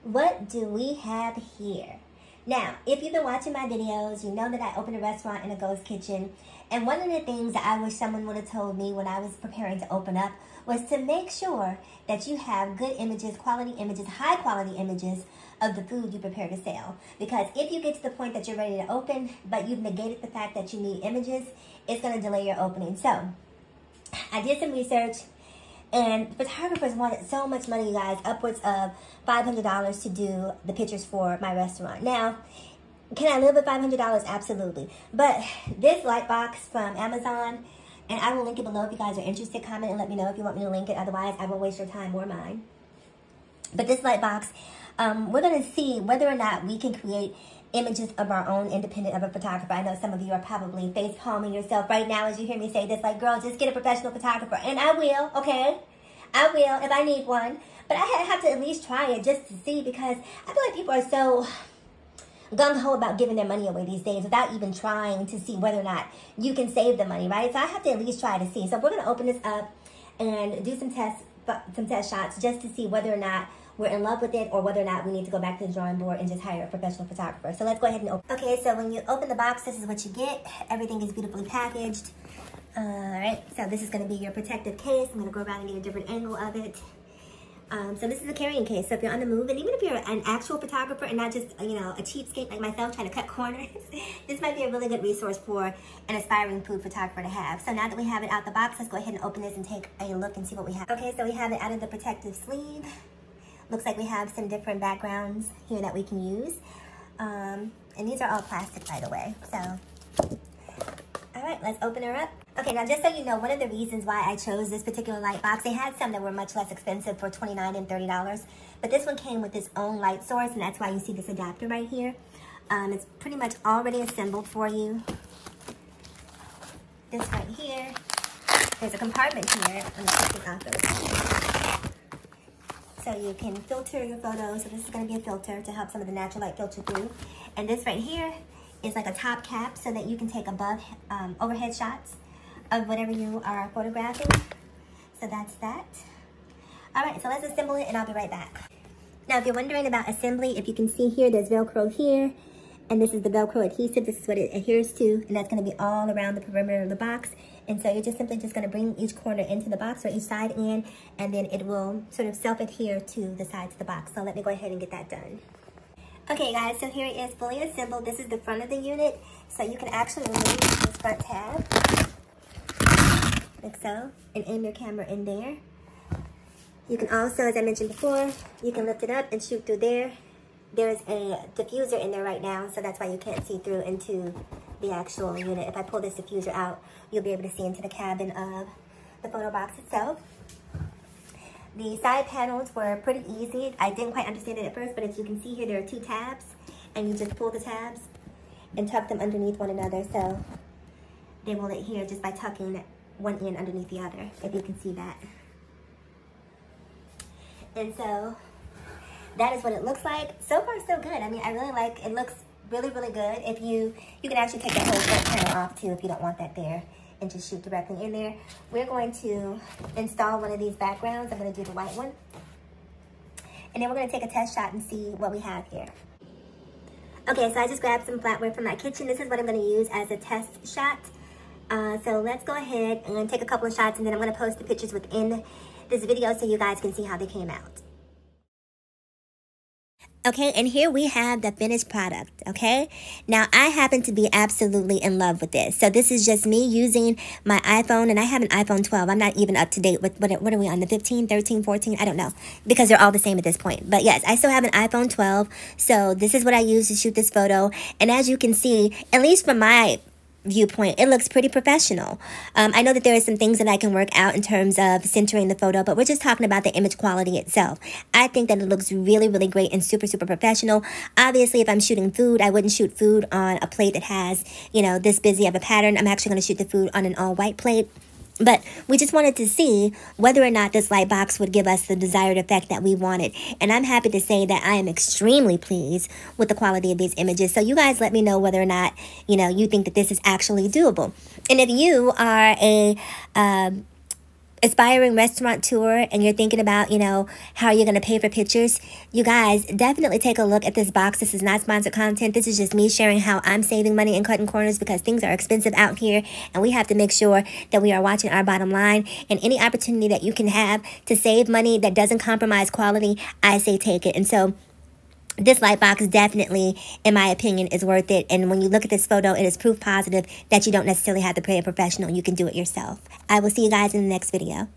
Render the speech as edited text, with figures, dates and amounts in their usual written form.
what do we have here? Now, if you've been watching my videos, you know that I opened a restaurant in a ghost kitchen. And one of the things that I wish someone would have told me when I was preparing to open up was to make sure that you have good images, quality images, high quality images of the food you prepare to sell. Because if you get to the point that you're ready to open, but you've negated the fact that you need images, it's going to delay your opening. So, I did some research. And photographers wanted so much money, you guys, upwards of $500 to do the pictures for my restaurant. Now, can I live with $500? Absolutely. But this light box from Amazon, and I will link it below if you guys are interested. Comment and let me know if you want me to link it. Otherwise, I won't waste your time or mine. But this light box, we're going to see whether or not we can create images of our own independent of a photographer. I know some of you are probably face palming yourself right now as you hear me say this, like, girl, just get a professional photographer. And I will, okay? I will if I need one. But I have to at least try it just to see, because I feel like people are so gung-ho about giving their money away these days without even trying to see whether or not you can save the money, right? So I have to at least try to see. So we're going to open this up and do some test shots just to see whether or not we're in love with it, or whether or not we need to go back to the drawing board and just hire a professional photographer. So let's go ahead and open. Okay, so when you open the box, this is what you get. Everything is beautifully packaged. All right, so this is going to be your protective case. I'm going to go around and get a different angle of it. So this is a carrying case. So if you're on the move, and even if you're an actual photographer and not just, you know, a cheapskate like myself trying to cut corners, this might be a really good resource for an aspiring food photographer to have. So now that we have it out the box, let's go ahead and open this and take a look and see what we have. Okay, so we have it out of the protective sleeve. Looks like we have some different backgrounds here that we can use. And these are all plastic, by the way. So, all right, let's open her up. Okay, now just so you know, one of the reasons why I chose this particular light box, they had some that were much less expensive for $29 and $30. But this one came with its own light source, and that's why you see this adapter right here. It's pretty much already assembled for you. This right here, there's a compartment here. I'm going to take it off of. So you can filter your photos. So this is going to be a filter to help some of the natural light filter through. And this right here is like a top cap so that you can take above overhead shots of whatever you are photographing. So that's that. All right, so let's assemble it and I'll be right back. Now, if you're wondering about assembly, if you can see here, there's Velcro here. And this is the Velcro adhesive. This is what it adheres to. And that's going to be all around the perimeter of the box. And so you're just simply just going to bring each corner into the box, or each side in, and then it will sort of self-adhere to the sides of the box. So let me go ahead and get that done. Okay, guys, so here it is fully assembled. This is the front of the unit. So you can actually remove this front tab, like so, and aim your camera in there. You can also, as I mentioned before, you can lift it up and shoot through there. There's a diffuser in there right now, so that's why you can't see through into the actual unit. If I pull this diffuser out, you'll be able to see into the cabin of the photo box itself. The side panels were pretty easy. I didn't quite understand it at first, but as you can see here, there are two tabs, and you just pull the tabs and tuck them underneath one another, so they will adhere just by tucking one end underneath the other, if you can see that. And so that is what it looks like. So far, so good. I mean, I really like it. Looks really, really good. If you can actually take the whole front panel off too if you don't want that there, and just shoot directly in there. We're going to install one of these backgrounds. I'm going to do the white one. And then we're going to take a test shot and see what we have here. Okay, so I just grabbed some flatware from my kitchen. This is what I'm going to use as a test shot. So let's go ahead and take a couple of shots, and then I'm going to post the pictures within this video so you guys can see how they came out. Okay, and here we have the finished product, okay? Now, I happen to be absolutely in love with this. So this is just me using my iPhone, and I have an iPhone 12. I'm not even up to date with, what are we on, the 15, 13, 14? I don't know, because they're all the same at this point. But yes, I still have an iPhone 12, so this is what I use to shoot this photo. And as you can see, at least from my viewpoint, it looks pretty professional. I know that there are some things that I can work out in terms of centering the photo, but we're just talking about the image quality itself. I think that it looks really, really great and super, super professional. Obviously, if I'm shooting food, I wouldn't shoot food on a plate that has, you know, this busy of a pattern. I'm actually going to shoot the food on an all-white plate. But we just wanted to see whether or not this light box would give us the desired effect that we wanted. And I'm happy to say that I am extremely pleased with the quality of these images. So you guys let me know whether or not, you know, you think that this is actually doable. And if you are a aspiring restaurateur and you're thinking about, you know, how you're going to pay for pictures, you guys definitely take a look at this box. This is not sponsored content. This is just me sharing how I'm saving money and cutting corners because things are expensive out here and we have to make sure that we are watching our bottom line. And any opportunity that you can have to save money that doesn't compromise quality, I say take it. And so this light box definitely, in my opinion, is worth it. And when you look at this photo, it is proof positive that you don't necessarily have to pay a professional. You can do it yourself. I will see you guys in the next video.